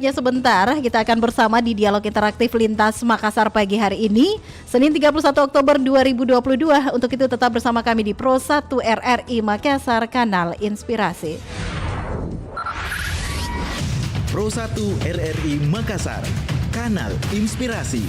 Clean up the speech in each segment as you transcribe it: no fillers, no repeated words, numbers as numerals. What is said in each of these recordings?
Ya sebentar, kita akan bersama di Dialog Interaktif Lintas Makassar pagi hari ini, Senin 31 Oktober 2022. Untuk itu tetap bersama kami di Pro 1 RRI Makassar, Kanal Inspirasi. Pro 1 RRI Makassar, Kanal Inspirasi.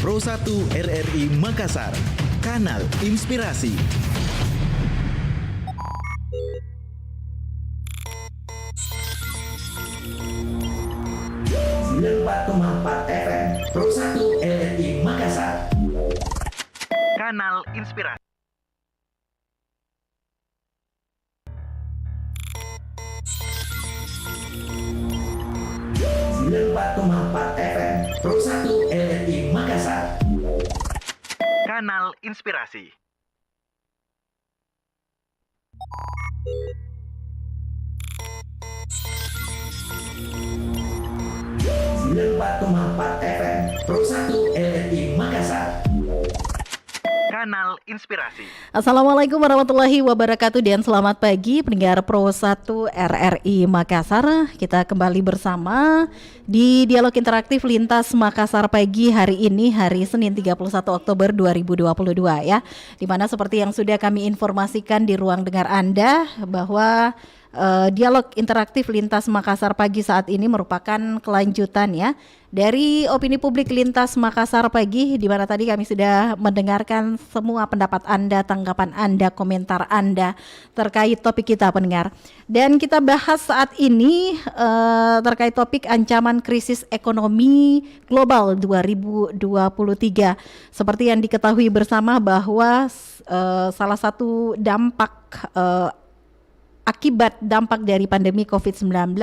Pro 1 RRI Makassar, Kanal Inspirasi. FM Pro 1 RRI Makassar, Kanal Inspirasi. FM Pro 1 RRI Makassar, Kanal Inspirasi. FM Pro 1 RRI Makassar, Kanal Inspirasi. Assalamualaikum warahmatullahi wabarakatuh dan selamat pagi pendengar Pro 1 RRI Makassar. Kita kembali bersama di Dialog Interaktif Lintas Makassar pagi hari ini, hari Senin 31 Oktober 2022 ya. Dimana seperti yang sudah kami informasikan di ruang dengar Anda bahwa Dialog Interaktif Lintas Makassar pagi saat ini merupakan kelanjutan ya dari opini publik Lintas Makassar pagi, di mana tadi kami sudah mendengarkan semua pendapat Anda, tanggapan Anda, komentar Anda terkait topik kita pendengar. Dan kita bahas saat ini terkait topik ancaman krisis ekonomi global 2023. Seperti yang diketahui bersama bahwa salah satu dampak akibat dampak dari pandemi COVID-19,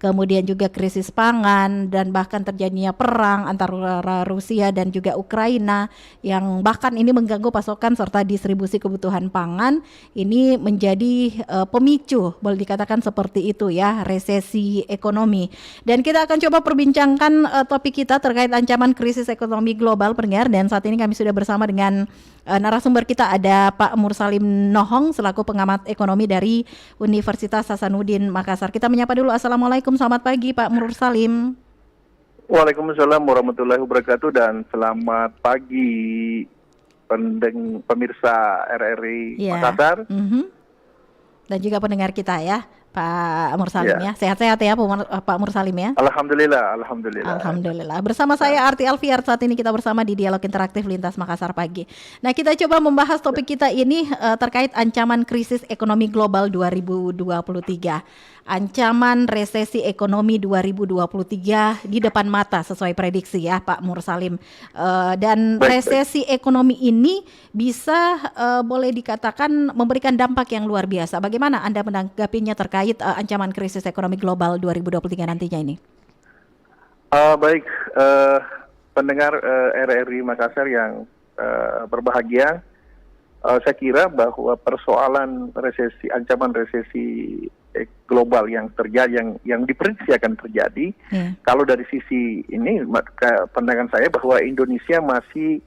kemudian juga krisis pangan dan bahkan terjadinya perang antara Rusia dan juga Ukraina yang bahkan ini mengganggu pasokan serta distribusi kebutuhan pangan, ini menjadi pemicu, boleh dikatakan seperti itu ya, resesi ekonomi. Dan kita akan coba perbincangkan topik kita terkait ancaman krisis ekonomi global pendengar, dan saat ini kami sudah bersama dengan narasumber kita ada Pak Mursalim Nohong selaku pengamat ekonomi dari Universitas Hasanuddin Makassar. Kita menyapa dulu. Assalamualaikum, selamat pagi Pak Mursalim. Waalaikumsalam warahmatullahi wabarakatuh dan selamat pagi pemirsa RRI Makassar. Dan juga pendengar kita ya Pak Mursalim ya. Sehat-sehat ya Pak Mursalim ya. Alhamdulillah. Bersama saya Arti Alfiar, saat ini kita bersama di Dialog Interaktif Lintas Makassar pagi. Nah, kita coba membahas topik kita ini terkait ancaman krisis ekonomi global 2023. Ancaman resesi ekonomi 2023 di depan mata sesuai prediksi ya Pak Mursalim. Dan resesi ekonomi ini bisa boleh dikatakan memberikan dampak yang luar biasa. Bagaimana Anda menanggapinya terkait ancaman krisis ekonomi global 2023 nantinya ini? Pendengar RRI Makassar yang berbahagia, saya kira bahwa persoalan resesi, ancaman resesi global yang terjadi, yang diprediksi akan terjadi, kalau dari sisi ini, pandangan saya bahwa Indonesia masih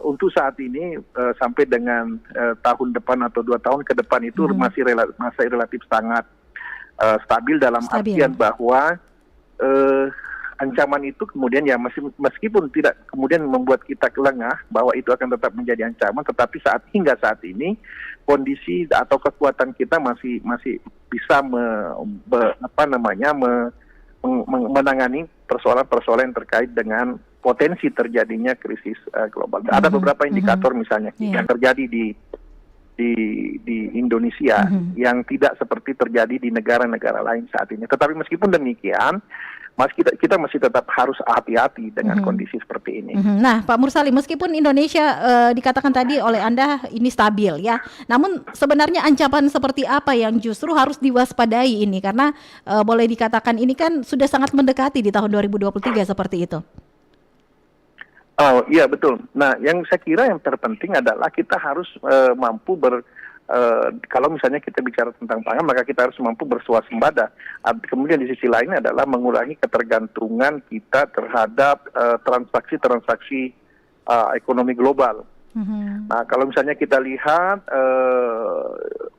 untuk saat ini sampai dengan tahun depan atau 2 tahun ke depan itu masih relatif sangat stabil dalam artian bahwa ancaman itu kemudian ya meskipun tidak kemudian membuat kita lengah bahwa itu akan tetap menjadi ancaman, tetapi hingga saat ini kondisi atau kekuatan kita masih bisa menangani persoalan-persoalan yang terkait dengan potensi terjadinya krisis global. Ada beberapa indikator misalnya yang terjadi di Indonesia yang tidak seperti terjadi di negara-negara lain saat ini. Tetapi meskipun demikian, kita masih tetap harus hati-hati dengan kondisi seperti ini. Nah, Pak Mursalim, meskipun Indonesia dikatakan tadi oleh Anda ini stabil ya, namun sebenarnya ancaman seperti apa yang justru harus diwaspadai ini? Karena boleh dikatakan ini kan sudah sangat mendekati di tahun 2023 seperti itu. Oh iya betul. Nah, yang saya kira yang terpenting adalah kita harus mampu kalau misalnya kita bicara tentang pangan, maka kita harus mampu bersuasembada. Kemudian di sisi lain adalah mengurangi ketergantungan kita terhadap transaksi-transaksi ekonomi global. Nah, kalau misalnya kita lihat,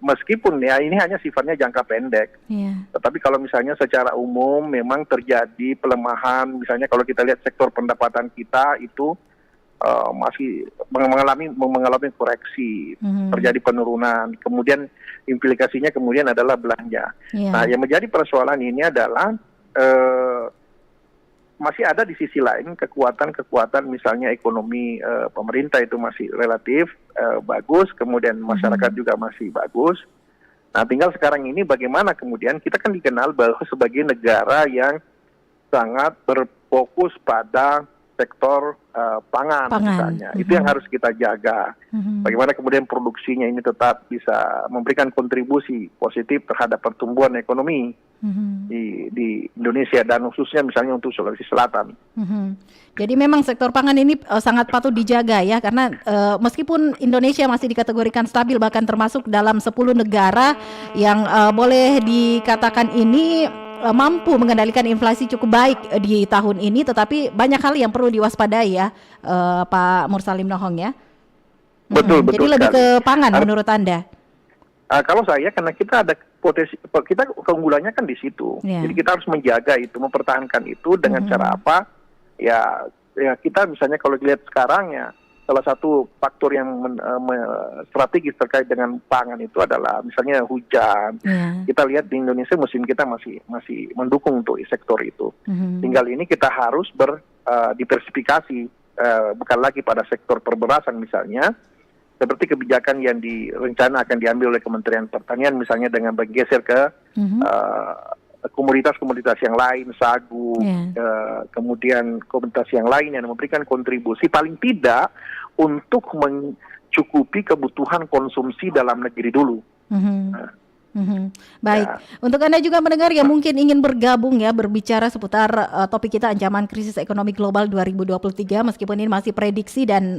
meskipun ya ini hanya sifatnya jangka pendek, tetapi kalau misalnya secara umum memang terjadi pelemahan, misalnya kalau kita lihat sektor pendapatan kita itu masih mengalami koreksi, terjadi penurunan, kemudian implikasinya kemudian adalah belanja. Nah, yang menjadi persoalan ini adalah masih ada di sisi lain kekuatan-kekuatan, misalnya ekonomi pemerintah itu masih relatif bagus, kemudian masyarakat juga masih bagus. Nah, tinggal sekarang ini bagaimana kemudian kita kan dikenal bahwa sebagai negara yang sangat berfokus pada sektor pangan misalnya. Itu yang harus kita jaga. Bagaimana kemudian produksinya ini tetap bisa memberikan kontribusi positif terhadap pertumbuhan ekonomi di Indonesia dan khususnya misalnya untuk Sulawesi Selatan. Jadi memang sektor pangan ini sangat patut dijaga ya, karena meskipun Indonesia masih dikategorikan stabil, bahkan termasuk dalam 10 negara yang boleh dikatakan ini mampu mengendalikan inflasi cukup baik di tahun ini, tetapi banyak hal yang perlu diwaspadai ya, Pak Mursalim Nohong ya. Betul. Jadi lebih ke pangan menurut Anda? Kalau saya, karena kita ada potensi, kita keunggulannya kan di situ. Jadi kita harus menjaga itu, mempertahankan itu dengan cara apa? Ya kita misalnya kalau dilihat sekarang ya, salah satu faktor yang strategis terkait dengan pangan itu adalah misalnya hujan. Kita lihat di Indonesia musim kita masih mendukung untuk sektor itu. Tinggal ini kita harus berdiversifikasi, bukan lagi pada sektor perberasan misalnya, seperti kebijakan yang direncana akan diambil oleh Kementerian Pertanian misalnya dengan bergeser ke komoditas-komoditas yang lain, sagu, kemudian komoditas yang lain yang memberikan kontribusi paling tidak untuk mencukupi kebutuhan konsumsi dalam negeri dulu. Baik, untuk Anda juga mendengar yang mungkin ingin bergabung ya, berbicara seputar topik kita ancaman krisis ekonomi global 2023, meskipun ini masih prediksi dan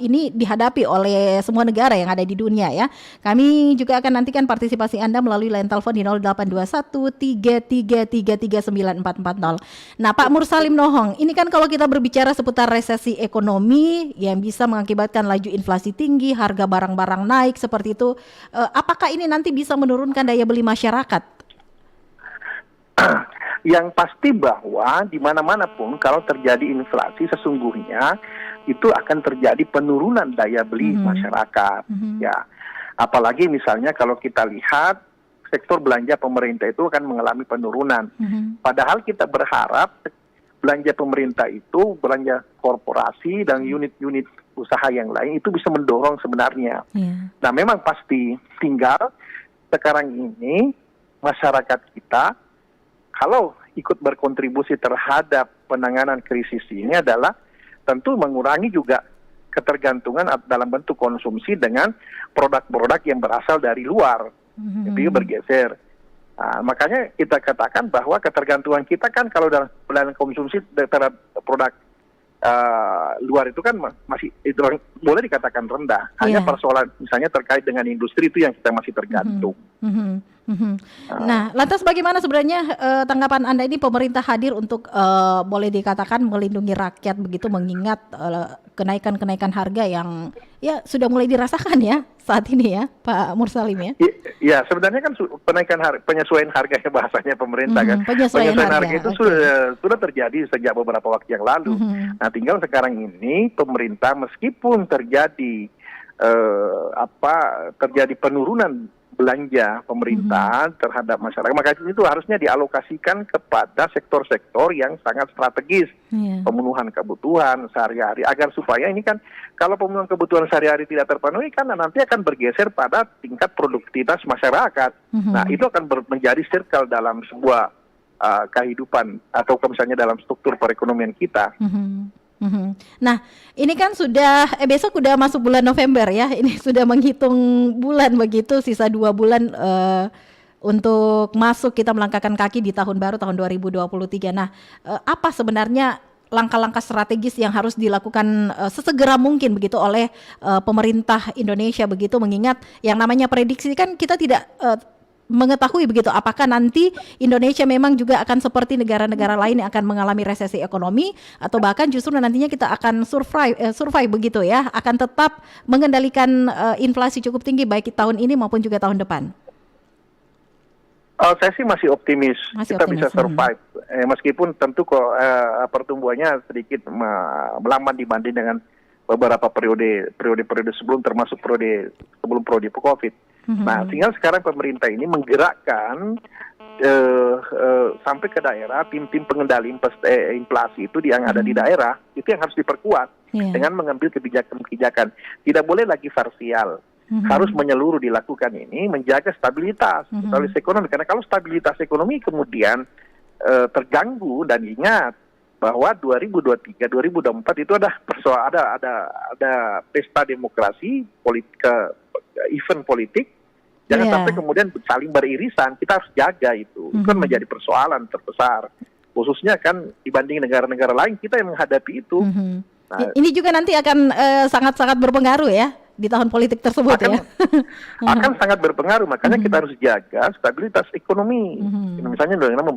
ini dihadapi oleh semua negara yang ada di dunia ya. Kami juga akan nantikan partisipasi Anda melalui line telepon di 0821 3333 9440. Nah, Pak Mursalim Nohong, ini kan kalau kita berbicara seputar resesi ekonomi yang bisa mengakibatkan laju inflasi tinggi, harga barang-barang naik seperti itu, apakah ini nanti bisa menurunkan daya beli masyarakat? Yang pasti bahwa di mana-mana pun kalau terjadi inflasi sesungguhnya itu akan terjadi penurunan daya beli masyarakat. Ya, apalagi misalnya kalau kita lihat sektor belanja pemerintah itu akan mengalami penurunan. Padahal kita berharap belanja pemerintah itu, belanja korporasi dan unit-unit usaha yang lain itu bisa mendorong sebenarnya. Nah, memang pasti tinggal sekarang ini masyarakat kita kalau ikut berkontribusi terhadap penanganan krisis ini adalah tentu mengurangi juga ketergantungan dalam bentuk konsumsi dengan produk-produk yang berasal dari luar. Jadi bergeser. Nah, makanya kita katakan bahwa ketergantungan kita kan kalau dalam konsumsi terhadap produk luar itu kan masih itu boleh dikatakan rendah. Hanya persoalan misalnya terkait dengan industri itu yang kita masih tergantung. Nah, lantas bagaimana sebenarnya tanggapan Anda ini pemerintah hadir untuk boleh dikatakan melindungi rakyat begitu, mengingat kenaikan-kenaikan harga yang ya sudah mulai dirasakan ya saat ini ya, Pak Mursalim ya? Ya, sebenarnya kan penyesuaian harga ya bahasanya pemerintah kan. Penyesuaian harga itu sudah terjadi sejak beberapa waktu yang lalu. Nah, tinggal sekarang ini pemerintah meskipun terjadi terjadi penurunan belanja pemerintah terhadap masyarakat, maka itu harusnya dialokasikan kepada sektor-sektor yang sangat strategis, pemenuhan kebutuhan sehari-hari, agar supaya ini kan kalau pemenuhan kebutuhan sehari-hari tidak terpenuhi kan nanti akan bergeser pada tingkat produktivitas masyarakat. Nah, itu akan menjadi circle dalam sebuah kehidupan atau misalnya dalam struktur perekonomian kita. Nah, ini kan sudah besok sudah masuk bulan November ya. Ini sudah menghitung bulan begitu, sisa 2 bulan untuk masuk kita melangkahkan kaki di tahun baru tahun 2023. Nah, apa sebenarnya langkah-langkah strategis yang harus dilakukan sesegera mungkin begitu oleh pemerintah Indonesia begitu, mengingat yang namanya prediksi kan kita tidak mengetahui begitu apakah nanti Indonesia memang juga akan seperti negara-negara lain yang akan mengalami resesi ekonomi, atau bahkan justru nantinya kita akan survive begitu ya, akan tetap mengendalikan inflasi cukup tinggi baik tahun ini maupun juga tahun depan. Saya sih masih optimis kita bisa survive, meskipun tentu kok pertumbuhannya sedikit melambat dibanding dengan beberapa periode sebelum, termasuk sebelum periode COVID. Nah, tinggal sekarang pemerintah ini menggerakkan sampai ke daerah, tim-tim pengendali inflasi itu yang ada di daerah itu yang harus diperkuat dengan mengambil kebijakan-kebijakan. Tidak boleh lagi parsial. Harus menyeluruh dilakukan ini, menjaga stabilitas ekonomi. Karena kalau stabilitas ekonomi kemudian terganggu, dan ingat bahwa 2023, 2024 itu ada pesta demokrasi, event politik. Jangan sampai kemudian saling beririsan. Kita harus jaga itu. Itu kan menjadi persoalan terbesar. Khususnya kan dibanding negara-negara lain, kita yang menghadapi itu. Nah, ini juga nanti akan sangat-sangat berpengaruh ya di tahun politik tersebut akan sangat berpengaruh. Makanya kita harus jaga stabilitas ekonomi. Misalnya dengan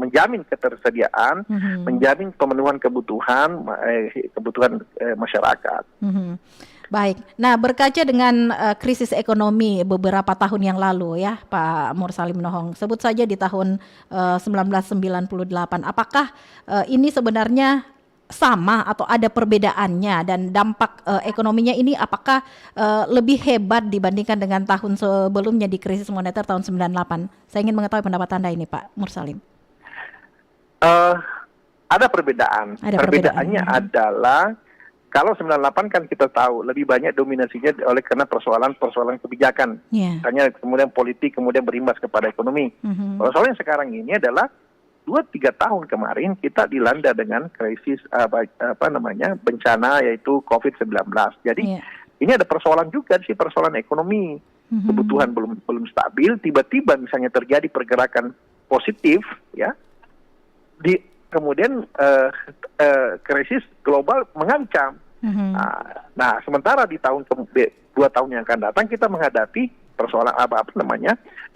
menjamin ketersediaan, menjamin pemenuhan kebutuhan masyarakat. Baik. Nah, berkaca dengan krisis ekonomi beberapa tahun yang lalu ya, Pak Mursalim Nohong, sebut saja di tahun 1998. Apakah ini sebenarnya sama atau ada perbedaannya, dan dampak ekonominya ini apakah lebih hebat dibandingkan dengan tahun sebelumnya di krisis moneter tahun 98? Saya ingin mengetahui pendapat Anda ini, Pak Mursalim. Ada perbedaan. Perbedaannya adalah kalau 98 kan kita tahu lebih banyak dominasinya karena persoalan kebijakan. Hanya kemudian politik kemudian berimbas kepada ekonomi. Persoalan yang sekarang ini adalah 2-3 tahun kemarin kita dilanda dengan krisis bencana, yaitu COVID-19. Jadi ini ada persoalan juga sih, persoalan ekonomi. Kebutuhan belum stabil, tiba-tiba misalnya terjadi pergerakan positif ya. Kemudian krisis global mengancam. Nah, sementara di 2 tahun yang akan datang kita menghadapi persoalan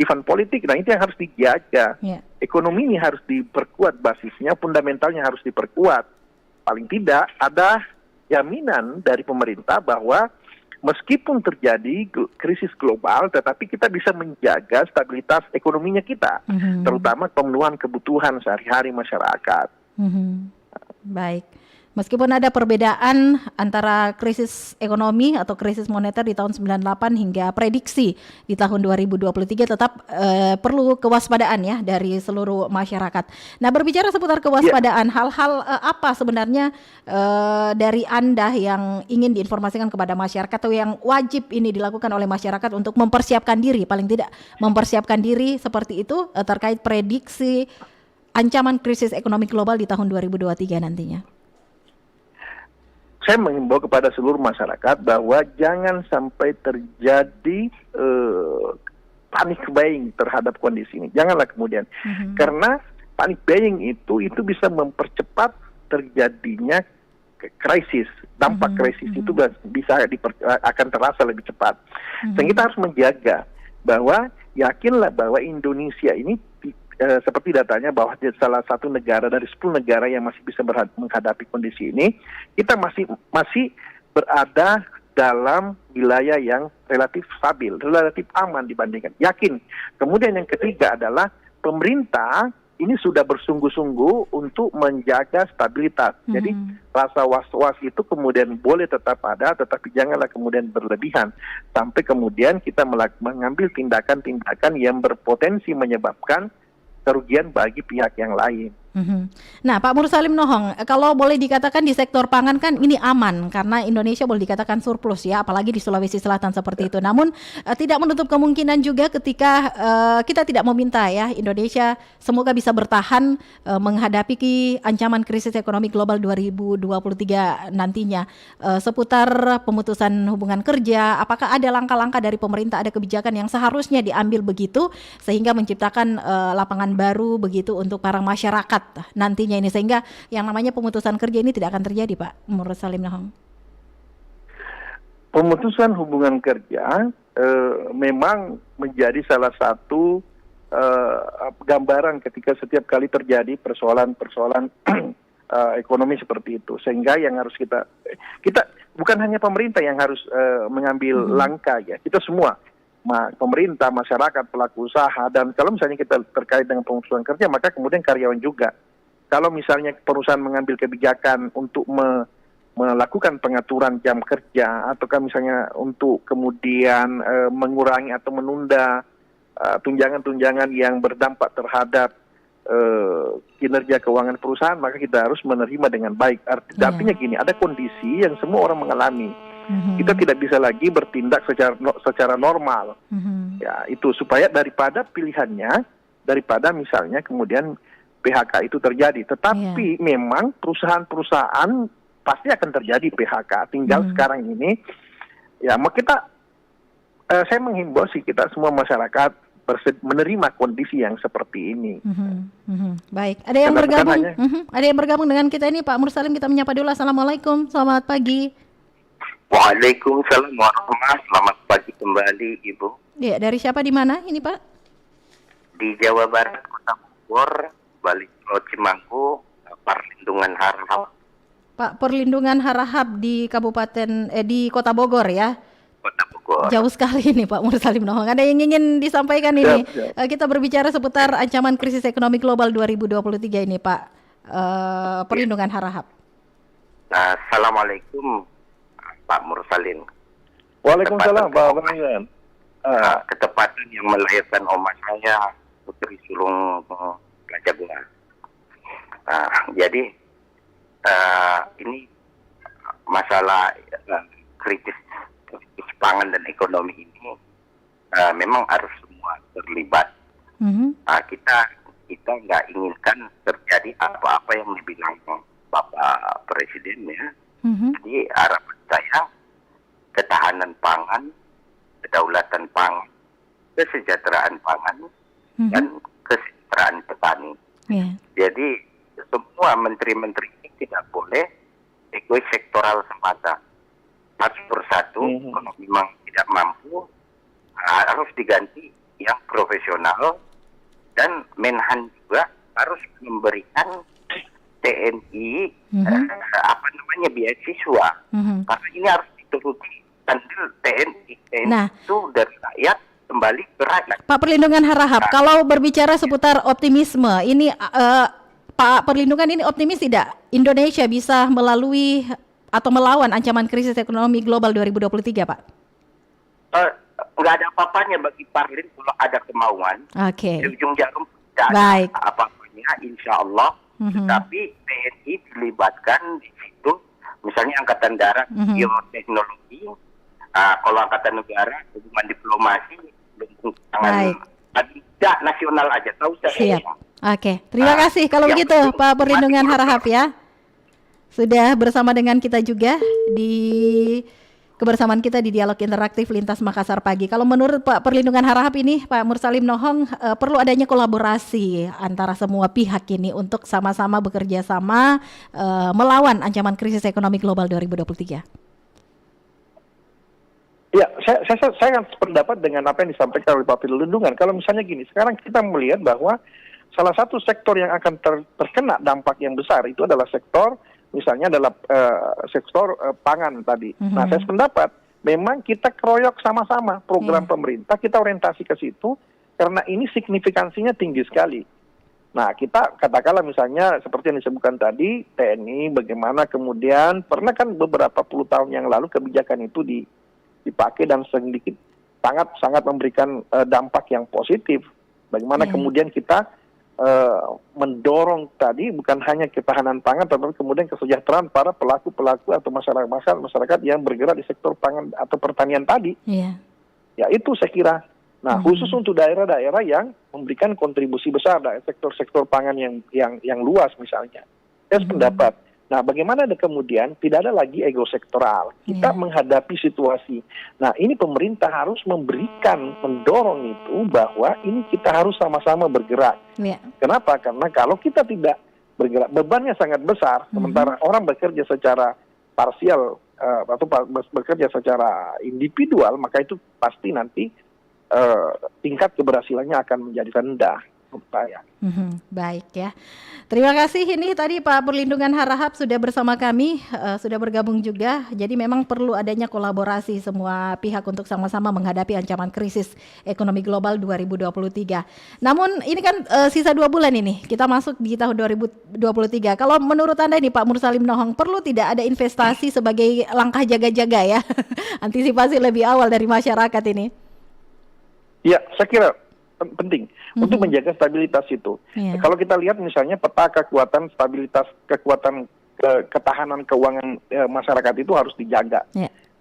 event politik. Nah, itu yang harus dijaga. Ekonomi ini harus diperkuat basisnya, fundamentalnya harus diperkuat. Paling tidak ada jaminan dari pemerintah bahwa meskipun terjadi krisis global, tetapi kita bisa menjaga stabilitas ekonominya kita, terutama pemenuhan kebutuhan sehari-hari masyarakat. Baik. Meskipun ada perbedaan antara krisis ekonomi atau krisis moneter di tahun 98 hingga prediksi di tahun 2023, tetap perlu kewaspadaan ya dari seluruh masyarakat. Nah, berbicara seputar kewaspadaan, hal-hal apa sebenarnya dari Anda yang ingin diinformasikan kepada masyarakat atau yang wajib ini dilakukan oleh masyarakat untuk mempersiapkan diri, paling tidak mempersiapkan diri seperti itu terkait prediksi ancaman krisis ekonomi global di tahun 2023 nantinya? Saya mengimbau kepada seluruh masyarakat bahwa jangan sampai terjadi panic buying terhadap kondisi ini. Janganlah kemudian, karena panic buying itu bisa mempercepat terjadinya krisis. Dampak krisis itu akan terasa lebih cepat. Dan kita harus menjaga bahwa yakinlah bahwa Indonesia ini seperti datanya bahwa salah satu negara dari 10 negara yang masih bisa menghadapi kondisi ini, kita masih berada dalam wilayah yang relatif stabil, relatif aman dibandingkan. Yakin. Kemudian yang ketiga adalah pemerintah ini sudah bersungguh-sungguh untuk menjaga stabilitas. Jadi rasa was-was itu kemudian boleh tetap ada, tetapi janganlah kemudian berlebihan sampai kemudian kita mengambil tindakan-tindakan yang berpotensi menyebabkan kerugian bagi pihak yang lain. Nah, Pak Mursalim Nohong, kalau boleh dikatakan di sektor pangan kan ini aman karena Indonesia boleh dikatakan surplus ya, apalagi di Sulawesi Selatan seperti itu. Namun tidak menutup kemungkinan juga ketika kita tidak meminta ya Indonesia semoga bisa bertahan menghadapi ancaman krisis ekonomi global 2023 nantinya. Seputar pemutusan hubungan kerja, apakah ada langkah-langkah dari pemerintah, ada kebijakan yang seharusnya diambil begitu sehingga menciptakan lapangan baru begitu untuk para masyarakat nantinya ini, sehingga yang namanya pemutusan kerja ini tidak akan terjadi, Pak Mursalim Nohong? Pemutusan hubungan kerja memang menjadi salah satu gambaran ketika setiap kali terjadi persoalan ekonomi seperti itu, sehingga yang harus kita bukan hanya pemerintah yang harus mengambil langkah ya, kita semua, pemerintah, masyarakat, pelaku usaha, dan kalau misalnya kita terkait dengan pemutusan kerja, maka kemudian karyawan juga. Kalau misalnya perusahaan mengambil kebijakan untuk melakukan pengaturan jam kerja, ataukah misalnya untuk kemudian mengurangi atau menunda tunjangan-tunjangan yang berdampak terhadap kinerja keuangan perusahaan, maka kita harus menerima dengan baik. Artinya gini, ada kondisi yang semua orang mengalami. Kita tidak bisa lagi bertindak secara normal. Ya, itu supaya daripada pilihannya, daripada misalnya kemudian PHK itu terjadi. Tetapi memang perusahaan-perusahaan pasti akan terjadi PHK. Tinggal sekarang ini, ya, saya menghimbau sih kita semua masyarakat menerima kondisi yang seperti ini. Baik, ada yang bergabung. Ada yang bergabung dengan kita ini, Pak Mursalim. Kita menyapa dulu. Assalamualaikum, selamat pagi. Waalaikumsalam warahmatullahi. Selamat pagi kembali, Ibu. Ya, dari siapa di mana ini, Pak? Di Jawa Barat, Kota Bogor, Balik Cimanggu, Perlindungan Harahap. Pak, Perlindungan Harahap di di Kota Bogor ya. Kota Bogor. Jauh sekali nih Pak Mursalim Nohong. Ada yang ingin disampaikan ini? Siap. Kita berbicara seputar ancaman krisis ekonomi global 2023 ini, Pak. Perlindungan Harahap. Assalamualaikum, Pak Mursalim. Waalaikumsalam, Pak Mursalim. Ketepatan yang melahirkan oma saya, Putri Sulung Plajagua. Jadi ini masalah kritis pangan dan ekonomi ini memang harus semua terlibat. Kita nggak inginkan terjadi apa-apa yang dibilang Bapak Presiden ya. Jadi harapan saya ketahanan pangan, kedaulatan pangan, kesejahteraan pangan, dan kesejahteraan petani. Jadi semua menteri-menteri ini tidak boleh egois sektoral semata. Satu persatu, kalau memang tidak mampu, harus diganti yang profesional, dan Menhan juga harus memberikan TNI beasiswa, karena ini harus dituruti andil TNI. Itu dari rakyat kembali ke rakyat. Pak Perlindungan Harahap, kalau berbicara seputar optimisme, ini Pak Perlindungan ini optimis tidak Indonesia bisa melalui atau melawan ancaman krisis ekonomi global 2023, Pak? Nggak ada apa-apanya bagi Parlin kalau ada kemauan. Di ujung jarum tidak ada apa-apanya, insya Allah. Tetapi TNI dilibatkan di situ, misalnya Angkatan Darat, bioteknologi, kalau Angkatan Negara, hubungan diplomasi, tangan tidak nasional aja, tahu saya. Siap. Terima kasih kalau begitu Pak Perlindungan Harahap ya. Sudah bersama dengan kita juga di kebersamaan kita di Dialog Interaktif Lintas Makassar Pagi. Kalau menurut Pak Perlindungan Harahap ini, Pak Mursalim Nohong, perlu adanya kolaborasi antara semua pihak ini untuk sama-sama bekerja sama melawan ancaman krisis ekonomi global 2023. Ya, saya sangat sependapat dengan apa yang disampaikan oleh Pak Perlindungan. Kalau misalnya gini, sekarang kita melihat bahwa salah satu sektor yang akan terkena dampak yang besar itu adalah sektor, misalnya adalah sektor pangan tadi. Nah, saya sependapat memang kita keroyok sama-sama program pemerintah, kita orientasi ke situ karena ini signifikansinya tinggi sekali. Nah, kita katakanlah misalnya seperti yang disebutkan tadi, TNI bagaimana kemudian pernah kan beberapa puluh tahun yang lalu kebijakan itu dipakai dan sangat memberikan dampak yang positif. Bagaimana kemudian kita mendorong tadi bukan hanya ketahanan pangan, tetapi kemudian kesejahteraan para pelaku-pelaku atau masyarakat yang bergerak di sektor pangan atau pertanian tadi. Ya itu saya kira. Nah, khusus untuk daerah-daerah yang memberikan kontribusi besar dari sektor-sektor pangan yang luas misalnya. Saya sependapat. Nah, bagaimana kemudian tidak ada lagi ego sektoral. Kita menghadapi situasi. Nah, ini pemerintah harus mendorong itu bahwa ini kita harus sama-sama bergerak. Kenapa? Karena kalau kita tidak bergerak, bebannya sangat besar. Sementara orang bekerja secara parsial atau bekerja secara individual, maka itu pasti nanti tingkat keberhasilannya akan menjadi rendah. Baik ya. Terima kasih, ini tadi Pak Perlindungan Harahap sudah bersama kami, sudah bergabung juga. Jadi memang perlu adanya kolaborasi semua pihak untuk sama-sama menghadapi ancaman krisis ekonomi global 2023. Namun ini kan sisa 2 bulan ini kita masuk di tahun 2023. Kalau menurut Anda ini Pak Mursalim Nohong, perlu tidak ada investasi sebagai langkah jaga-jaga ya? Antisipasi lebih awal dari masyarakat ini. Ya, saya kira penting untuk menjaga stabilitas itu. Kalau kita lihat misalnya peta kekuatan stabilitas, kekuatan ketahanan keuangan masyarakat itu harus dijaga.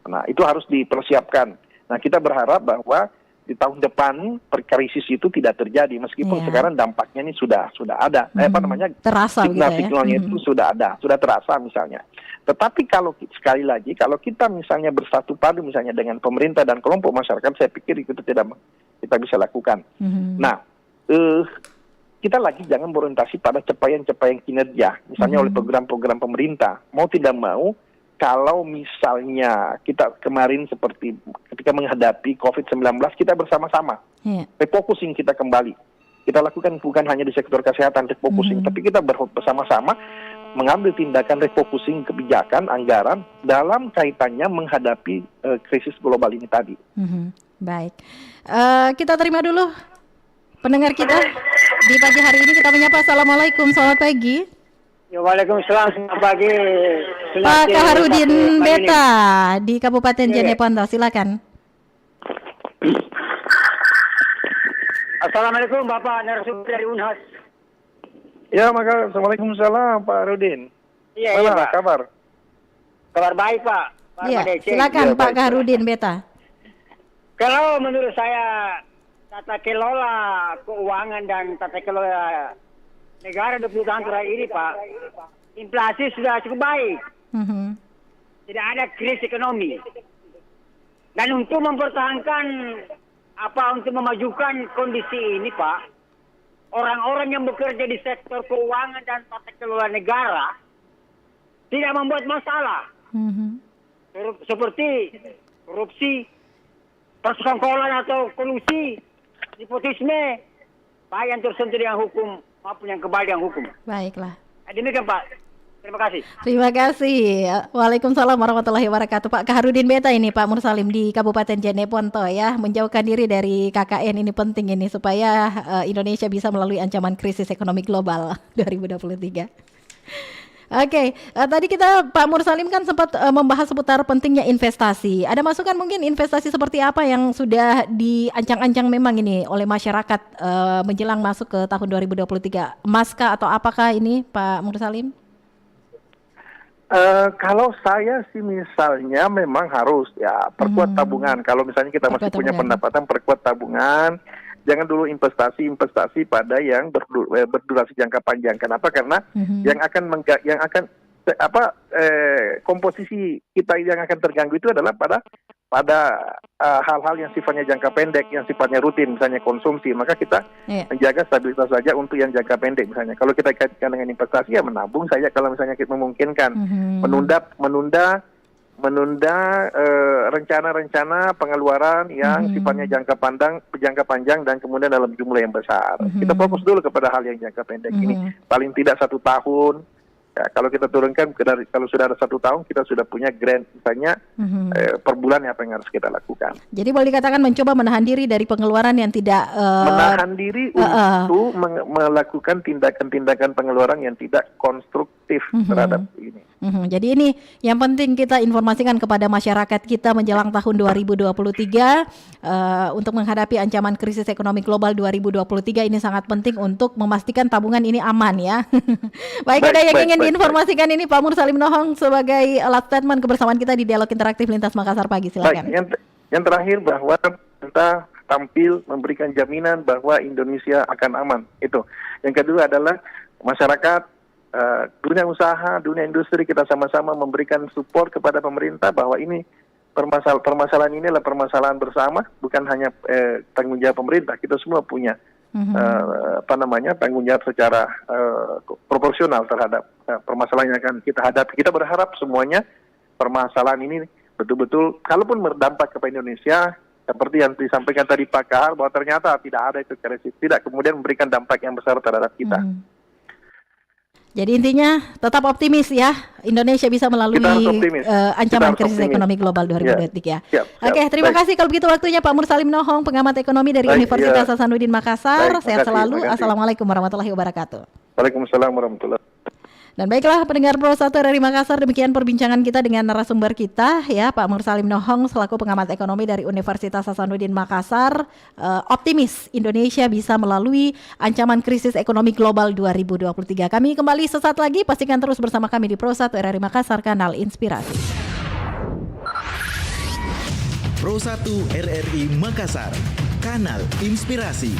Nah, itu harus dipersiapkan. Nah, kita berharap bahwa di tahun depan krisis itu tidak terjadi, meskipun sekarang dampaknya ini sudah ada, terasa signalnya itu sudah ada, sudah terasa misalnya. Tetapi kalau sekali lagi, kalau kita misalnya bersatu padu misalnya dengan pemerintah dan kelompok masyarakat, saya pikir itu kita bisa lakukan. Nah, kita lagi jangan berorientasi pada capaian-capaian kinerja, misalnya oleh program-program pemerintah. Mau tidak mau, kalau misalnya kita kemarin seperti ketika menghadapi COVID-19, kita bersama-sama refocusing kita kembali. Kita lakukan bukan hanya di sektor kesehatan refocusing, tapi kita bersama-sama mengambil tindakan refocusing kebijakan, anggaran dalam kaitannya menghadapi krisis global ini tadi. Baik, kita terima dulu pendengar kita di pagi hari ini. Kita menyapa. Assalamualaikum, selamat pagi. Ya, waalaikumsalam, selamat pagi. Pak Kaharudin Beta di Kabupaten Jeneponto, silakan. Assalamualaikum Bapak narasumber dari Unhas. Ya, maka Assalamualaikum Pak Rudin. Iya, Pak. Kabar? Kabar baik, Pak. Iya, silakan Pak Kaharudin Beta. Kalau menurut saya tata kelola keuangan dan tata kelola negara 20 tahun terakhir ini, Pak, inflasi sudah cukup baik. Tidak ada krisis ekonomi. Dan untuk mempertahankan untuk memajukan kondisi ini, Pak, orang-orang yang bekerja di sektor keuangan dan tata kelola negara tidak membuat masalah. Seperti korupsi, persekongkolan atau kolusi, nepotisme, baik yang tersentuh dengan hukum maupun yang kebal dengan hukum. Baiklah. Demikian, Pak. Terima kasih. Terima kasih. Waalaikumsalam warahmatullahi wabarakatuh. Pak Kaharudin Beta ini Pak Mursalim di Kabupaten Jeneponto ya, menjauhkan diri dari KKN ini penting ini supaya Indonesia bisa melalui ancaman krisis ekonomi global 2023. Oke, tadi kita Pak Mursalim kan sempat membahas seputar pentingnya investasi. Ada masukan mungkin investasi seperti apa yang sudah diancang-ancang memang ini oleh masyarakat menjelang masuk ke tahun 2023? Emas atau apakah ini Pak Mursalim? Kalau saya sih misalnya memang harus ya perkuat tabungan. Kalau misalnya kita masih punya pendapatan, perkuat tabungan. Jangan dulu investasi pada yang berdurasi jangka panjang. Kenapa? Karena komposisi kita yang akan terganggu itu adalah pada hal-hal yang sifatnya jangka pendek, yang sifatnya rutin, misalnya konsumsi. Maka kita menjaga stabilitas saja untuk yang jangka pendek misalnya. Kalau kita kaitkan dengan investasi ya menabung saja kalau misalnya kita memungkinkan. Menunda rencana-rencana pengeluaran yang sifatnya jangka panjang dan kemudian dalam jumlah yang besar. Kita fokus dulu kepada hal yang jangka pendek ini. Paling tidak 1 tahun. Ya, kalau kita turunkan, kalau sudah ada 1 tahun, kita sudah punya grant misalnya per bulan apa yang harus kita lakukan. Jadi boleh dikatakan mencoba menahan diri dari pengeluaran yang tidak menahan diri untuk melakukan tindakan-tindakan pengeluaran yang tidak konstruktif terhadap ini. Jadi ini yang penting kita informasikan kepada masyarakat kita menjelang tahun 2023 untuk menghadapi ancaman krisis ekonomi global 2023 ini sangat penting untuk memastikan tabungan ini aman ya. Baik, ada yang ingin diinformasikan ini Pak Mursalim Nohong sebagai last statement kebersamaan kita di Dialog Interaktif Lintas Makassar pagi, silakan. Baik, yang terakhir bahwa kita tampil memberikan jaminan bahwa Indonesia akan aman. Itu. Yang kedua adalah masyarakat, dunia usaha, dunia industri, kita sama-sama memberikan support kepada pemerintah bahwa ini permasalahan ini adalah permasalahan bersama, bukan hanya tanggung jawab pemerintah. Kita semua punya tanggung jawab secara proporsional terhadap permasalahan yang akan kita hadapi. Kita berharap semuanya permasalahan ini betul-betul, kalaupun berdampak kepada Indonesia, seperti yang disampaikan tadi Pak Kahar, bahwa ternyata tidak ada itu krisis, tidak kemudian memberikan dampak yang besar terhadap kita. Jadi intinya tetap optimis ya, Indonesia bisa melalui ancaman krisis ekonomi global 2023. Oke, terima kasih kalau begitu waktunya Pak Mursalim Nohong, pengamat ekonomi dari Universitas Hasanuddin Makassar. Sehat selalu. Assalamualaikum warahmatullahi wabarakatuh. Waalaikumsalam warahmatullahi wabarakatuh. Dan baiklah pendengar Pro 1 RRI Makassar, demikian perbincangan kita dengan narasumber kita ya, Pak Mursalim Nohong selaku pengamat ekonomi dari Universitas Hasanuddin Makassar. Optimis Indonesia bisa melalui ancaman krisis ekonomi global 2023. Kami kembali sesaat lagi, pastikan terus bersama kami di Pro 1 RRI Makassar, kanal Inspirasi. Pro 1 RRI Makassar, kanal Inspirasi.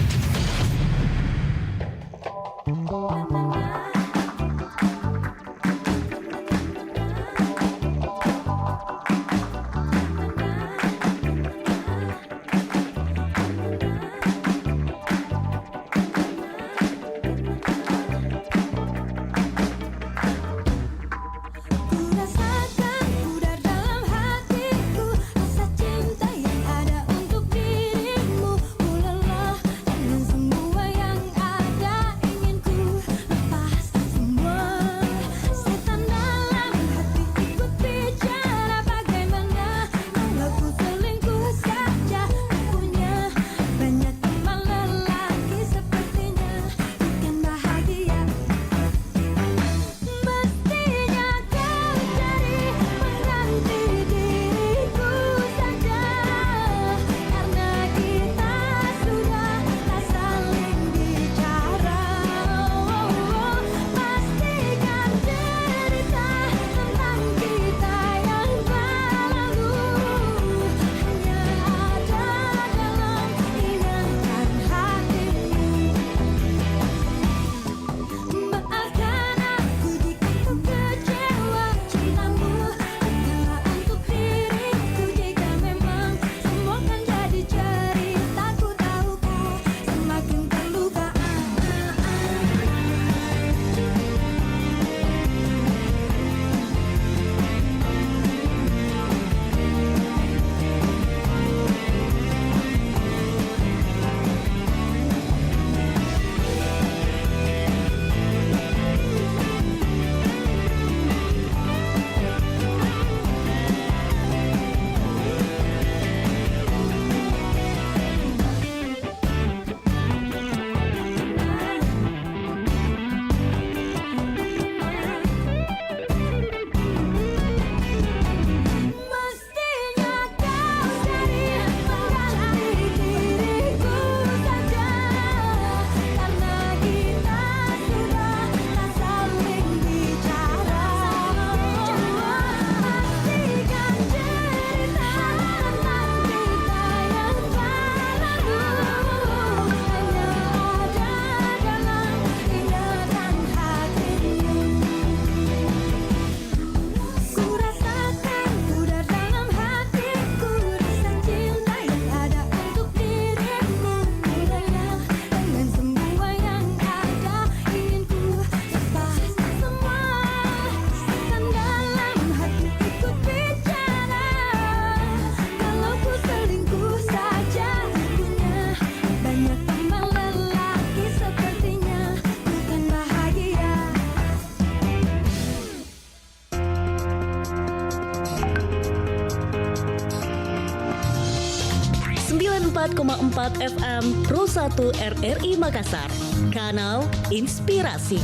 FM Pro 1 RRI Makassar, kanal Inspirasi.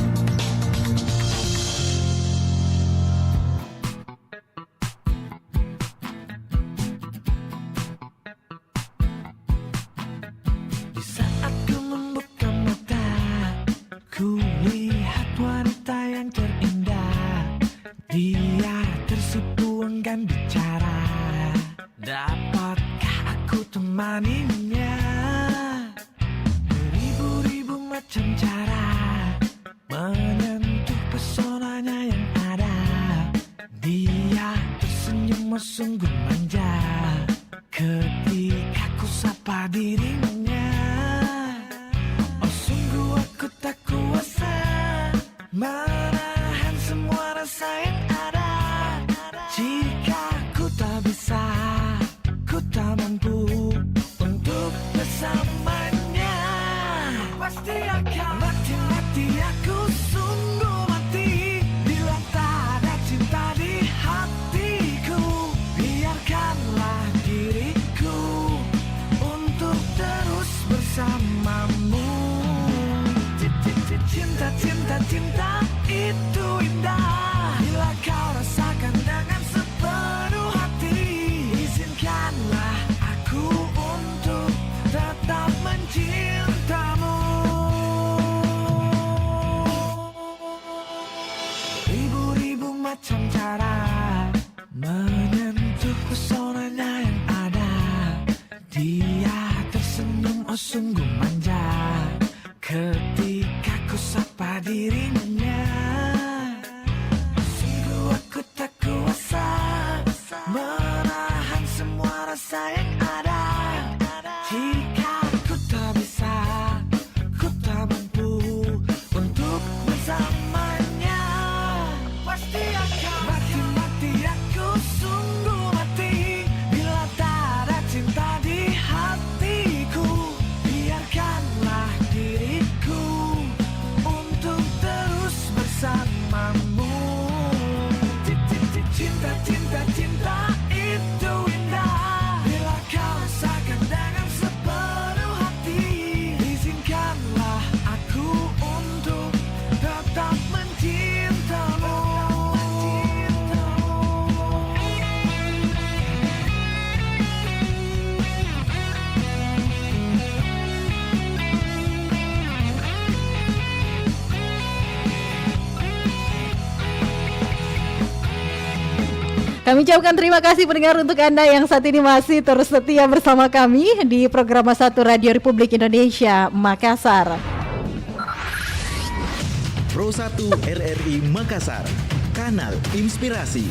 Di saat ku membuka mata, ku lihat wanita yang terindah. Dia tersipu enggan bicara. Dapatkah aku temaninya? Beribu-ribu macam cara menyentuh pesonanya yang ada. Dia tersenyum sungguh manja ketika ku sapa dirinya. Oh sungguh aku tak kuasa menahan semua rasa yang ada. Jika ku tak bisa, ku tak mampu untuk bersamanya. Pasti akan mati-mati aku sungguh mati bila tak ada cinta di hatiku. Biarkanlah diriku untuk terus bersamamu. Cinta, cinta, cinta itu indah. rasa yang ada. Jika ku tak bisa, ku tak mampu untuk bersamanya, pasti akan mati aku, sungguh mati bila tak ada cinta di hatiku. Biarkanlah diriku untuk terus bersamamu. Cinta itu indah bila kau rasakan dengan sepenuh hati. Izinkanlah aku untuk tetap mencintamu. Kami ucapkan terima kasih pendengar untuk Anda yang saat ini masih terus setia bersama kami di program 1 Radio Republik Indonesia Makassar. Pro 1 RRI Makassar, kanal inspirasi.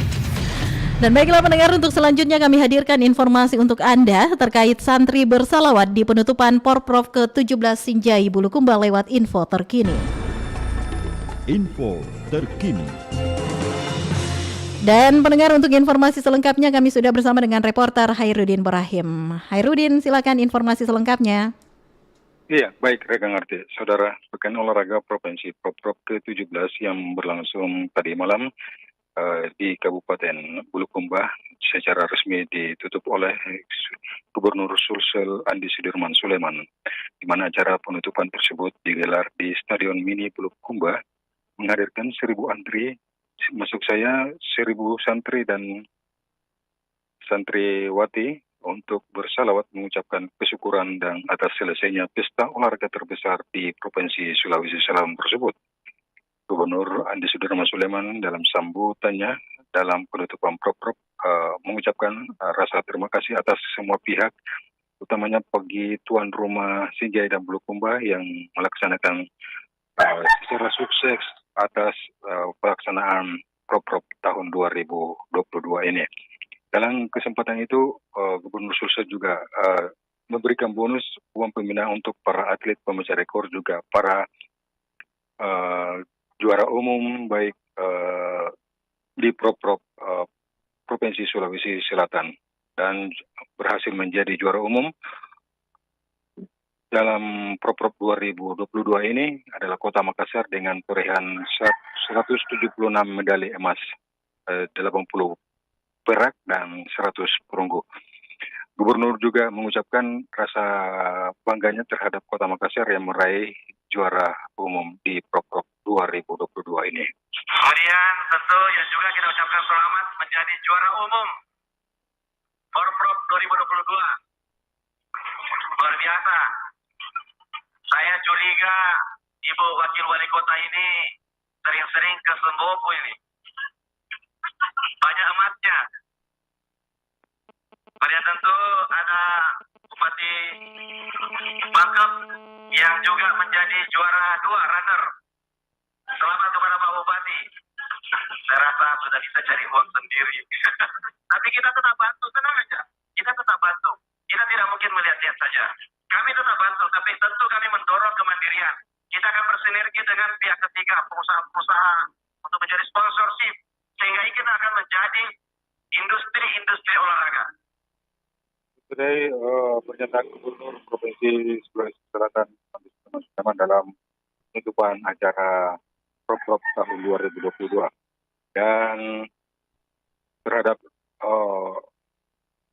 Dan baiklah pendengar, untuk selanjutnya kami hadirkan informasi untuk Anda terkait santri bersalawat di penutupan Porprov ke-17 Sinjai Bulukumba lewat info terkini. Info terkini. Dan pendengar, untuk informasi selengkapnya kami sudah bersama dengan reporter Hairudin Borahim. Hairudin, silakan informasi selengkapnya. Iya, baik rekan Arti. Saudara, Pekan Olahraga Provinsi Porprov ke-17 yang berlangsung tadi malam di Kabupaten Bulukumba secara resmi ditutup oleh Gubernur Sulsel Andi Sudirman Sulaiman, di mana acara penutupan tersebut digelar di Stadion Mini Bulukumba, menghadirkan 1.000 antri, masuk saya 1.000 santri dan santriwati untuk bersalawat mengucapkan kesyukuran dan atas selesainya pesta olahraga terbesar di Provinsi Sulawesi Selatan tersebut. Gubernur Andi Sudirman Sulaiman dalam sambutannya dalam penutupan Porprov mengucapkan rasa terima kasih atas semua pihak, utamanya bagi tuan rumah Sinjai dan Bulukumba yang melaksanakan secara sukses atas pelaksanaan Porprov tahun 2022 ini. Dalam kesempatan itu, Gubernur Sulsel juga memberikan bonus uang pembinaan untuk para atlet pemecah rekor, juga para juara umum baik di Porprov Provinsi Sulawesi Selatan, dan berhasil menjadi juara umum dalam Porprov 2022 ini adalah Kota Makassar dengan torehan 176 medali emas, 80 perak dan 100 perunggu. Gubernur juga mengucapkan rasa bangganya terhadap Kota Makassar yang meraih juara umum di Porprov 2022 ini. Kemudian tentu yang juga kita ucapkan selamat menjadi juara umum Porprov 2022. Luar biasa. Saya curiga Ibu Wakil Wali Kota ini sering-sering ke Sembopo ini. Banyak emasnya. Kemudian tentu ada Bupati Pangkep yang juga menjadi juara 2 runner. Selamat kepada Pak Bupati. Saya rasa sudah bisa cari uang sendiri. Tapi kita tetap bantu, tenang aja. Kita tetap bantu. Kita tidak mungkin melihat-lihat saja. Kami tetap bantu, tapi tentu kami mendorong kemandirian. Kita akan bersinergi dengan pihak ketiga, pengusaha-pengusaha untuk menjadi sponsorship, sehingga ini akan menjadi industri olahraga. Today, pernyataan Gubernur Provinsi Sulawesi Selatan dalam penutupan acara Porprov tahun 2022, dan terhadap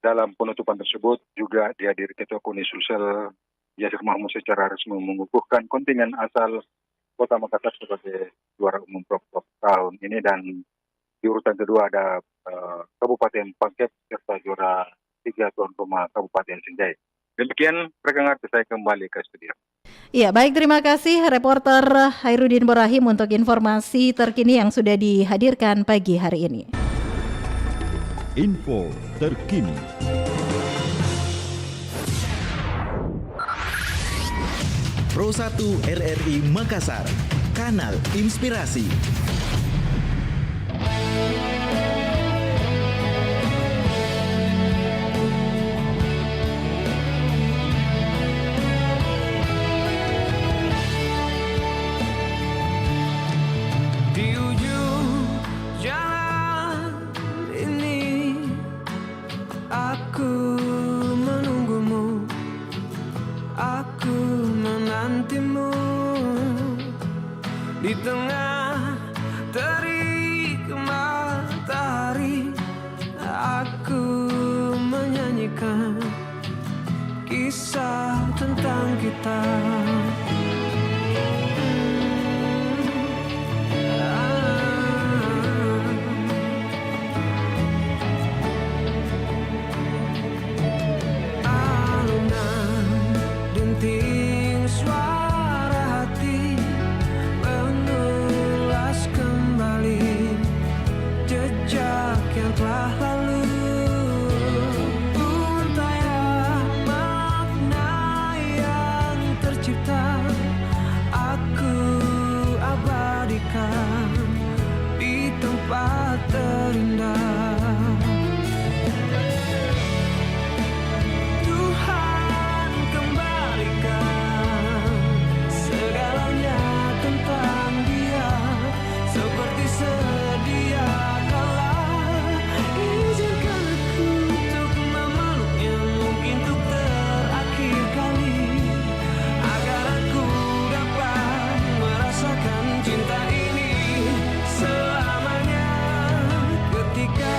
dalam penutupan tersebut juga dihadiri Ketua KONI Sulsel Yasir Mahmud secara resmi mengukuhkan kontingen asal Kota Makassar sebagai juara umum Porprov tahun ini, dan di urutan kedua ada Kabupaten Pangkep serta juara 3 tuan rumah Kabupaten Sinjai. Demikian rekan Arti, saya kembali ke studio. Iya, baik, terima kasih reporter Hairudin Borahim untuk informasi terkini yang sudah dihadirkan pagi hari ini. Info terkini. Pro 1 RRI Makassar, kanal inspirasi. aku menyanyikan kisah tentang kita. Alunan denting suara hati mengulas kembali jejak yang telah lalu. Untaian makna yang tercipta aku abadikan di tempat terindah. Tuhan kembalikan segalanya tentang dia seperti sedia kala. Izinkan aku untuk memeluknya, mungkin untuk terakhir kali, agar aku dapat merasakan cinta ini selamanya. Ketika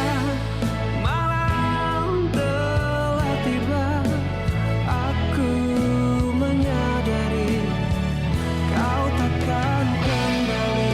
malam telah tiba, aku menyadari kau takkan kembali.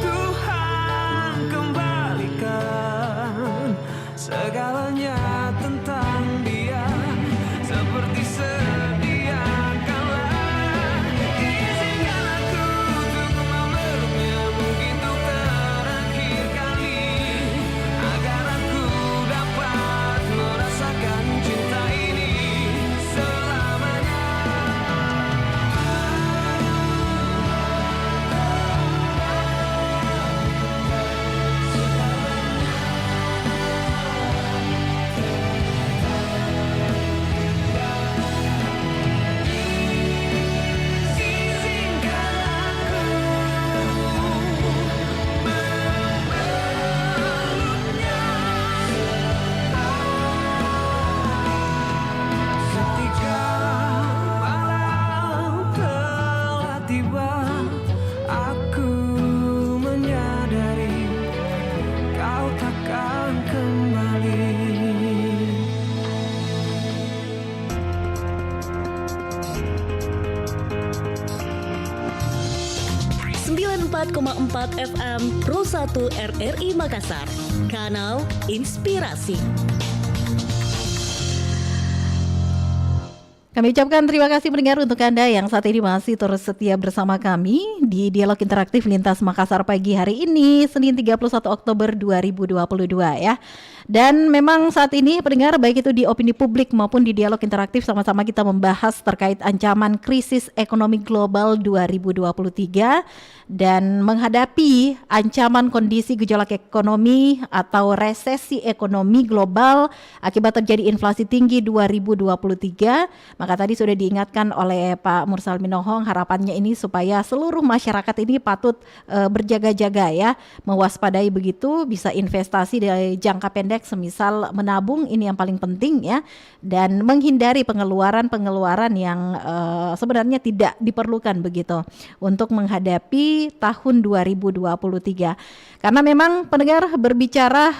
Tuhan kembalikan segalanya tentang dia seperti sedia kala. Izinkan aku untuk memeluknya, mungkin untuk terakhir kali, agar aku dapat merasakan cinta ini selamanya. Izinkan aku memeluknya ketika malam telah tiba. Aku menyadari kau takkan kembali. 94,4 FM Pro 1 RRI Makassar, Kanal Inspirasi. Kami ucapkan terima kasih pendengar untuk Anda yang saat ini masih terus setia bersama kami di Dialog Interaktif Lintas Makassar pagi hari ini, Senin 31 Oktober 2022 ya. Dan memang saat ini pendengar, baik itu di opini publik maupun di Dialog Interaktif, sama-sama kita membahas terkait ancaman krisis ekonomi global 2023 dan menghadapi ancaman kondisi gejolak ekonomi atau resesi ekonomi global akibat terjadi inflasi tinggi 2023. Maka tadi sudah diingatkan oleh Pak Mursal Minohong, harapannya ini supaya seluruh masyarakat ini patut berjaga-jaga ya, mewaspadai begitu, bisa investasi dari jangka pendek semisal menabung, ini yang paling penting ya, dan menghindari pengeluaran yang sebenarnya tidak diperlukan begitu untuk menghadapi tahun 2023. Karena memang pendengar berbicara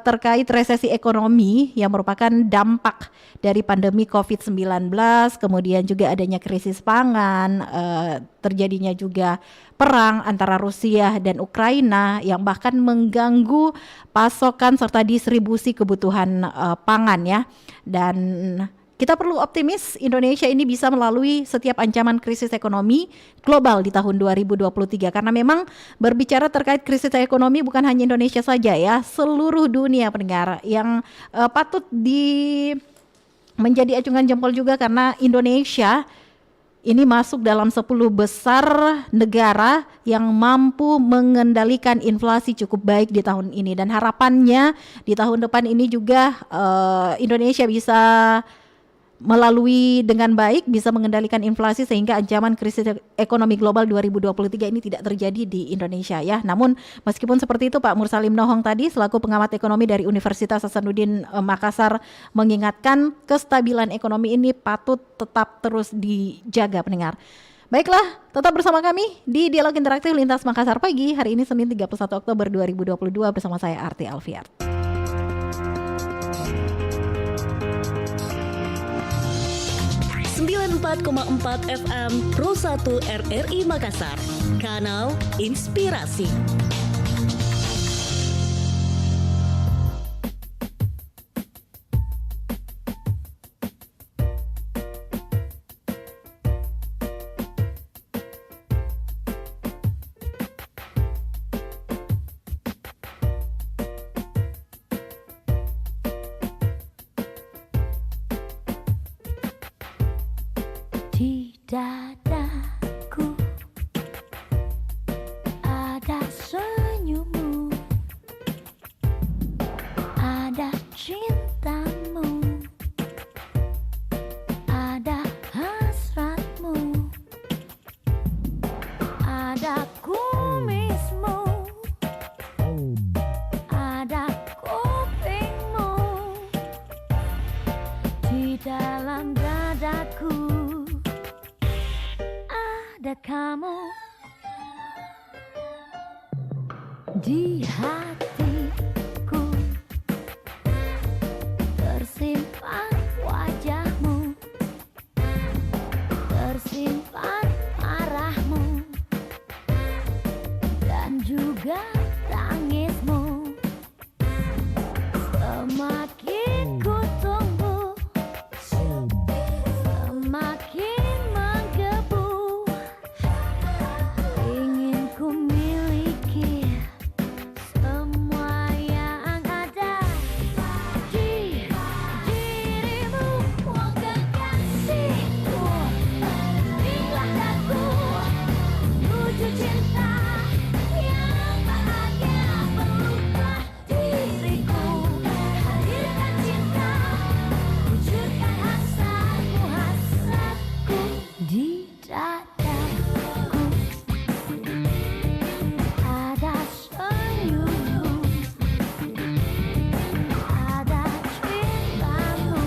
terkait resesi ekonomi yang merupakan dampak dari pandemi COVID-19, kemudian juga adanya krisis pangan, terjadinya juga perang antara Rusia dan Ukraina yang bahkan mengganggu pasokan serta distribusi kebutuhan pangan ya. Dan kita perlu optimis Indonesia ini bisa melalui setiap ancaman krisis ekonomi global di tahun 2023, karena memang berbicara terkait krisis ekonomi bukan hanya Indonesia saja ya, seluruh dunia pendengar yang patut menjadi acungan jempol juga, karena Indonesia ini masuk dalam 10 besar negara yang mampu mengendalikan inflasi cukup baik di tahun ini, dan harapannya di tahun depan ini juga Indonesia bisa melalui dengan baik, bisa mengendalikan inflasi sehingga ancaman krisis ekonomi global 2023 ini tidak terjadi di Indonesia ya. Namun meskipun seperti itu, Pak Mursalim Nohong tadi selaku pengamat ekonomi dari Universitas Hasanuddin Makassar mengingatkan kestabilan ekonomi ini patut tetap terus dijaga pendengar. Baiklah, tetap bersama kami di Dialog Interaktif Lintas Makassar Pagi hari ini Senin 31 Oktober 2022 bersama saya Arti Alfiar. 94,4 FM Pro 1 RRI Makassar, Kanal Inspirasi. Di dadaku ada senyummu, ada cintamu, ada hasratmu, ada kumismu, ada kupingmu. Di dalam dadaku ada kamu, di hatiku tersimpan wajahmu, tersimpan marahmu dan juga tangismu. Semakin ku tunggu, semakin menggebu, ingin ku miliki semua yang ada di dirimu. Oh kekasihku, bimbinglah aku menuju cinta yang bahagia. Peluklah diriku, hadirkan cinta, wujudkan hasratmu, hasratku di dadaku. Ada senyummu, ada cintamu,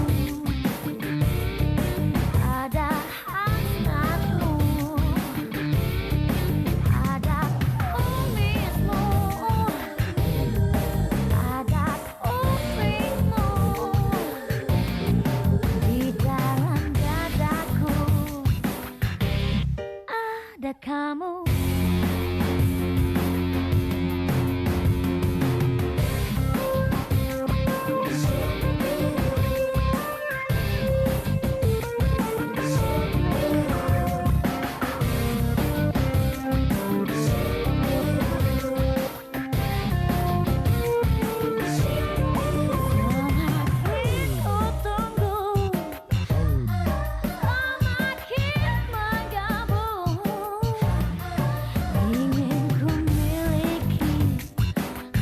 ada hasratmu, ada kumismu, ada kupingmu. Di dalam dadaku ada kamu. Semakin ku tunggu, semakin menggabung, ingin ku miliki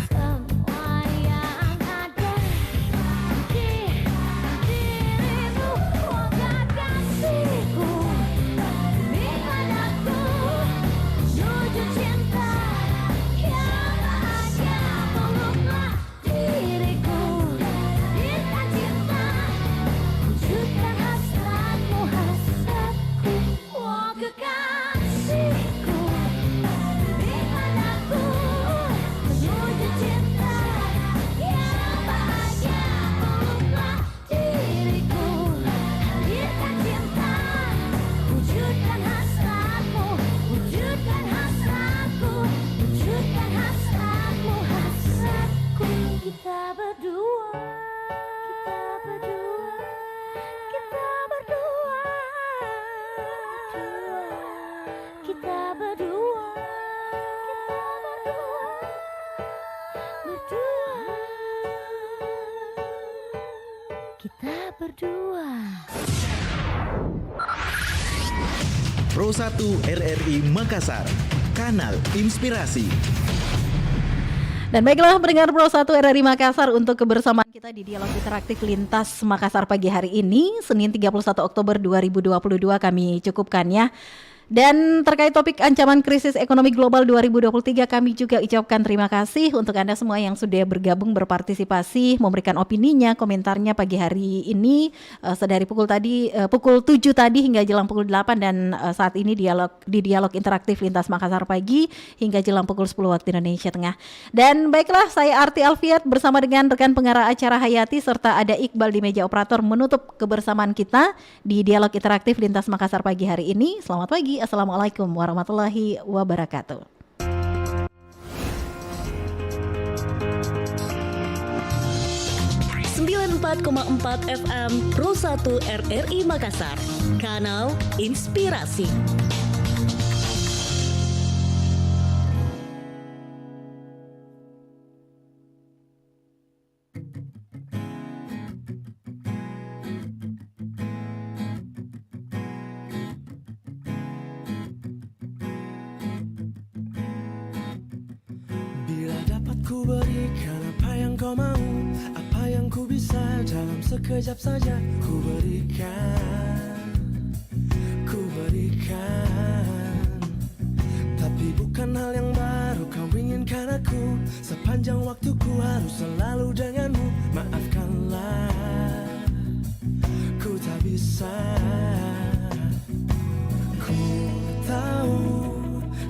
semua yang ada di dirimu. Oh kekasihku, bimbinglah aku menuju cinta yang bahagia. Peluklah diriku, hadirkan cinta, wujudkan hasratmu, hasratku. Oh kekasihku, bimbinglah aku menuju cinta yang bahagia. Peluklah diriku, hadirkan cinta, wujudkan hasratmu, wujudkan hasratku, wujudkan hasratmu, hasratku. Kita berdua, kita berdua, kita berdua, kita berdua. Pro 1 RRI Makassar, Kanal Inspirasi. Dan baiklah pendengar Pro 1 RRI Makassar, untuk kebersamaan kita di Dialog Interaktif Lintas Makassar pagi hari ini, Senin 31 Oktober 2022 kami cukupkan ya. Dan terkait topik ancaman krisis ekonomi global 2023, kami juga ucapkan terima kasih untuk Anda semua yang sudah bergabung, berpartisipasi, memberikan opininya, komentarnya pagi hari ini sedari pukul 7 tadi hingga jelang pukul 8, dan saat ini di dialog interaktif Lintas Makassar pagi hingga jelang pukul 10 waktu Indonesia Tengah. Dan baiklah, saya Arti Alfiat bersama dengan rekan pengarah acara Hayati serta ada Iqbal di meja operator menutup kebersamaan kita di dialog interaktif Lintas Makassar pagi hari ini. Selamat pagi. Assalamualaikum warahmatullahi wabarakatuh. FM Pro 1 RRI Makassar, Kanal Inspirasi. Ku berikan apa yang kau mau, apa yang ku bisa dalam sekejap saja. Ku berikan, tapi bukan hal yang baru kau inginkan aku. Sepanjang waktuku harus selalu denganmu. Maafkanlah, ku tak bisa. Ku tahu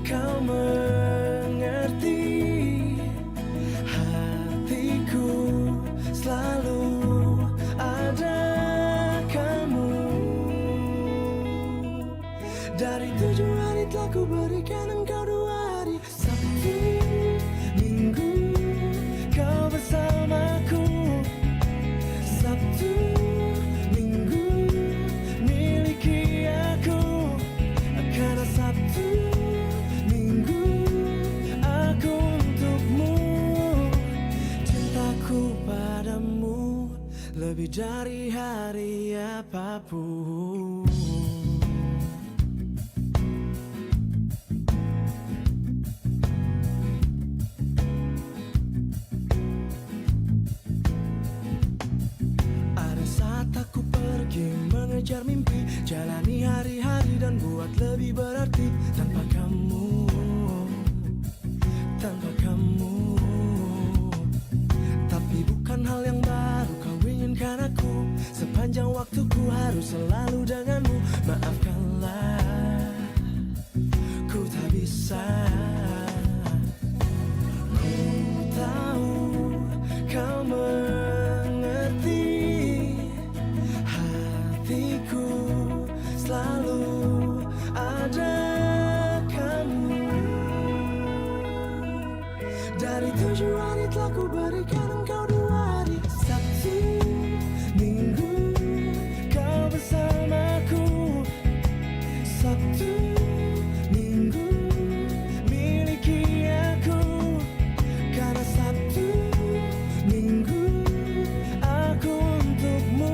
kau mengerti, selalu ada kamu. Dari 7 hari telah ku berikan engkau 2 hari, Sabtu, Minggu, kau bersamaku. Sabtu, Minggu, miliki aku. Karena Sabtu, Minggu, aku untukmu. Cintaku padamu lebih dari hari apapun. Ada saat aku pergi mengejar mimpi, jalani hari-hari dan buat lebih berarti. Tanpa kamu, tanpa kamu. Tapi bukan hal yang baru kau inginkan aku. Sepanjang waktuku harus selalu denganmu. Maafkanlah, ku tak bisa. Ku tahu kau mengerti, hatiku selalu ada kamu. Dari 7 hari telah ku berikan engkau 2 hari, Sabtu, Minggu, kau bersamaku. Sabtu, Minggu, miliki aku. Karena Sabtu, Minggu, aku untukmu.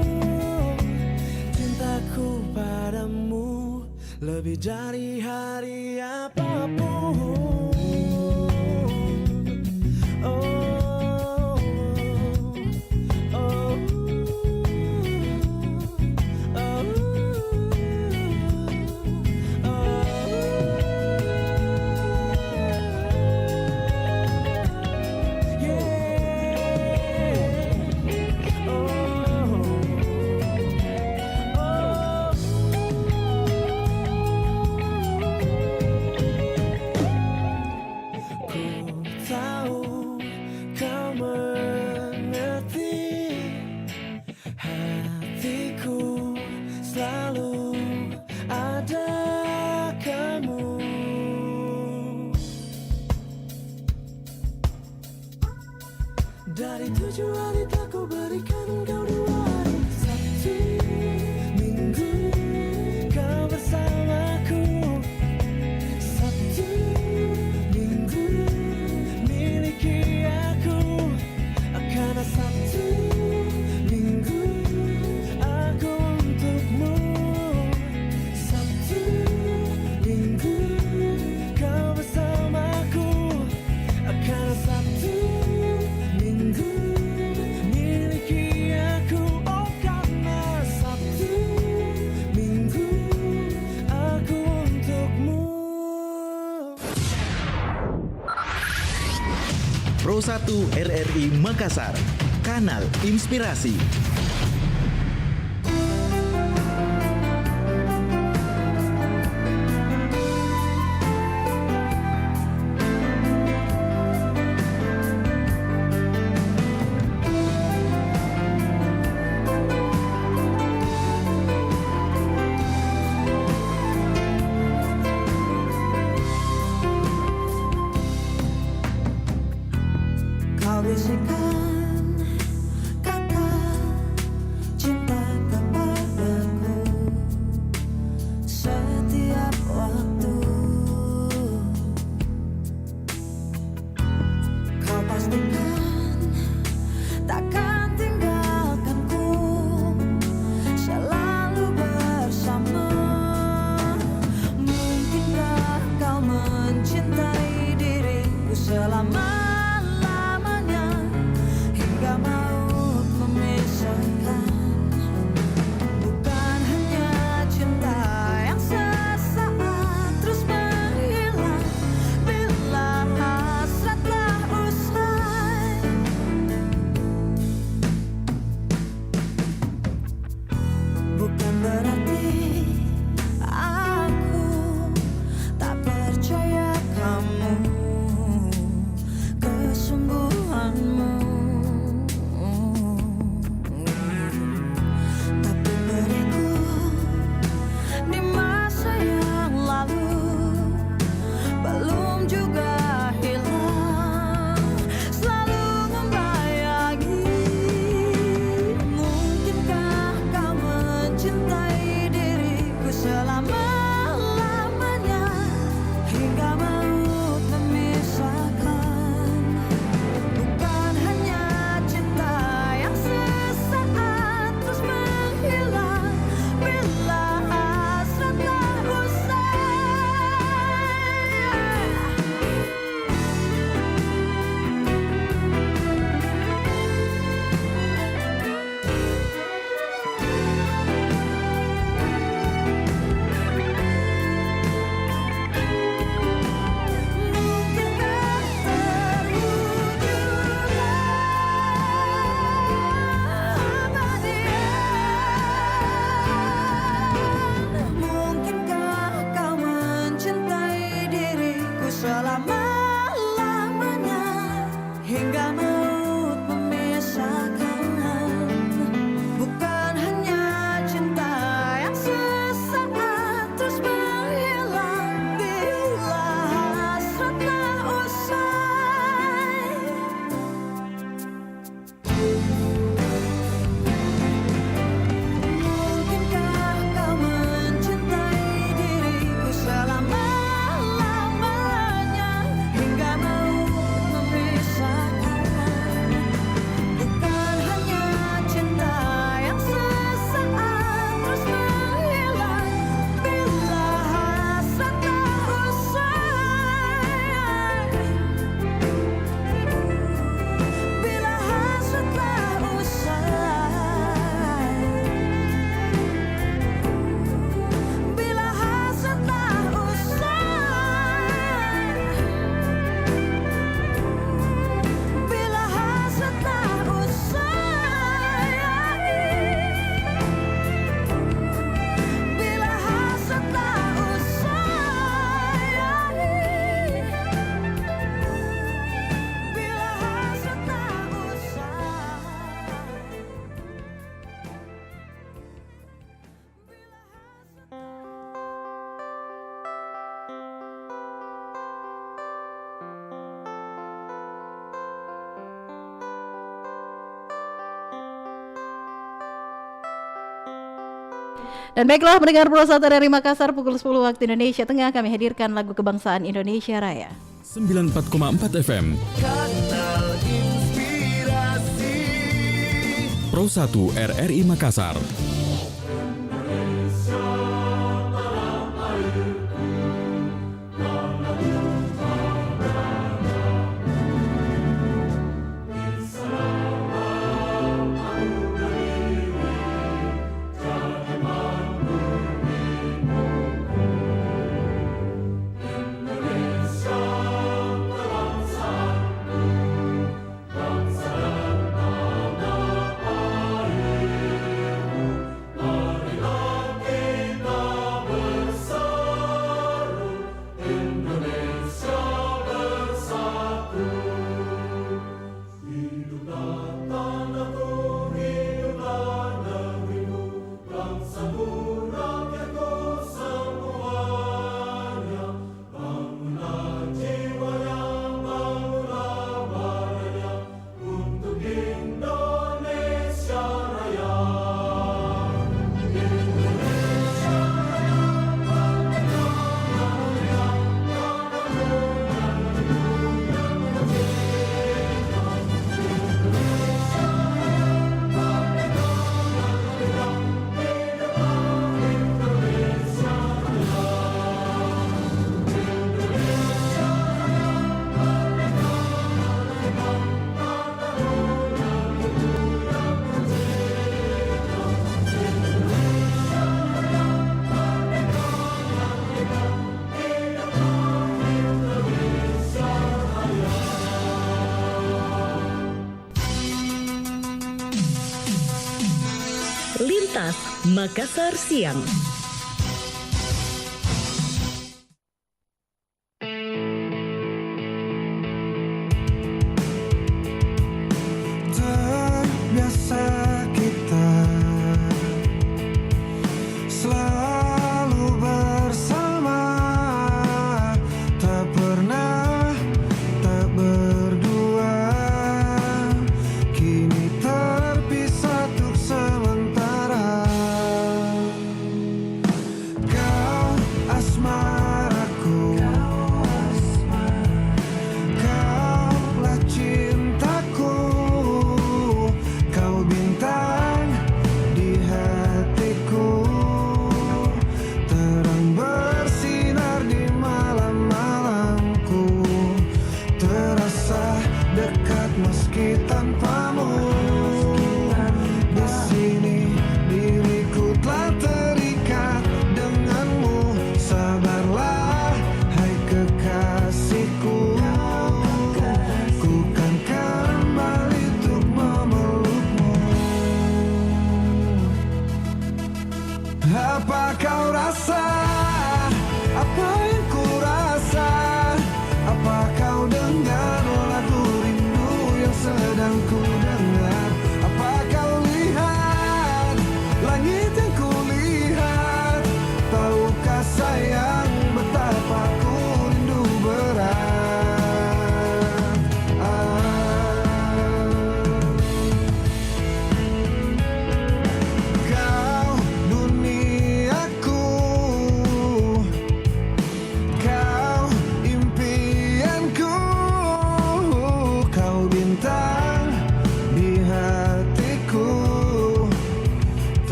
Cintaku padamu lebih dari hari apapun. Pro 1 RRI Makassar, Kanal Inspirasi. Kau bisikan kata cinta kepadaku setiap waktu. Kau pastikan takkan tinggalkanku, selalu bersama. Mungkinkah kau mencintai diriku selama maut memisahkan, bukan hanya cinta yang sesaat terus menghilang bila hasratlah usai. Bukan berarti aku tak percaya kamu, kesungguhanmu. Dan baiklah, mendengar Pro 1 dari Makassar pukul 10 waktu Indonesia Tengah, kami hadirkan lagu kebangsaan Indonesia Raya. 94,4 FM Kanal Inspirasi Pro 1 RRI Makassar. Lintas Makassar Siang. Terbiasa kita selalu bersama, tak pernah tak berdua. Kini terpisah untuk sementara. Kau asmaraku, kaulah cintaku, kau bintang di hatiku, terang bersinar di malam-malamku, terasa dekat meski tanpamu. Di sini diriku telah terikat denganmu, sabarlah hai kekasihku, ku kan kembali untuk memelukmu. Apa kau rasa